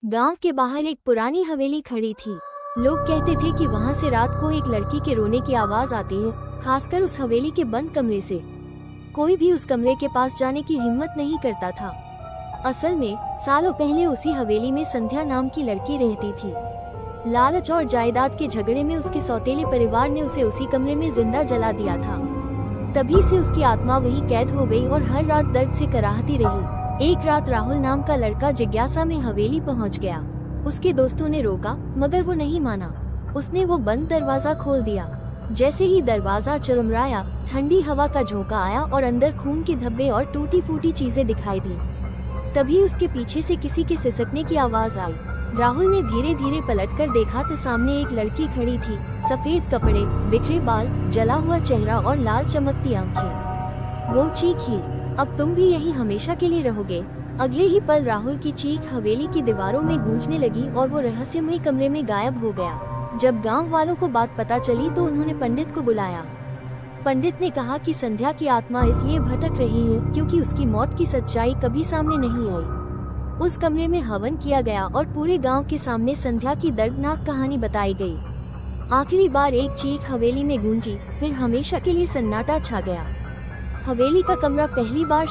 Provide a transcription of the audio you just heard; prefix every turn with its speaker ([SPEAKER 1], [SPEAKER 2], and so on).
[SPEAKER 1] गांव के बाहर एक पुरानी हवेली खड़ी थी। लोग कहते थे कि वहां से रात को एक लड़की के रोने की आवाज आती है, खासकर उस हवेली के बंद कमरे से। कोई भी उस कमरे के पास जाने की हिम्मत नहीं करता था। असल में सालों पहले उसी हवेली में संध्या नाम की लड़की रहती थी। लालच और जायदाद के झगड़े में उसके सौतेले परिवार ने उसे उसी कमरे में जिंदा जला दिया था। तभी से उसकी आत्मा वहीं कैद हो गई और हर रात दर्द से कराहती रही। एक रात राहुल नाम का लड़का जिज्ञासा में हवेली पहुंच गया। उसके दोस्तों ने रोका, मगर वो नहीं माना। उसने वो बंद दरवाजा खोल दिया। जैसे ही दरवाजा चरमराया, ठंडी हवा का झोंका आया और अंदर खून के धब्बे और टूटी फूटी चीजें दिखाई दी। तभी उसके पीछे से किसी के सिसकने की आवाज आई। राहुल ने धीरे धीरे पलटकर देखा तो सामने एक लड़की खड़ी थी। सफेद कपड़े, बिखरे बाल, जला हुआ चेहरा और लाल चमकती आंखें। वो चीखी, अब तुम भी यहीं हमेशा के लिए रहोगे। अगले ही पल राहुल की चीख हवेली की दीवारों में गूंजने लगी और वो रहस्यमय कमरे में गायब हो गया। जब गांव वालों को बात पता चली तो उन्होंने पंडित को बुलाया। पंडित ने कहा कि संध्या की आत्मा इसलिए भटक रही है क्योंकि उसकी मौत की सच्चाई कभी सामने नहीं आई। उस कमरे में हवन किया गया और पूरे गांव के सामने संध्या की दर्दनाक कहानी बताई गई। आखिरी बार एक चीख हवेली में गूंजी, फिर हमेशा के लिए सन्नाटा छा गया। हवेली का कमरा पहली बार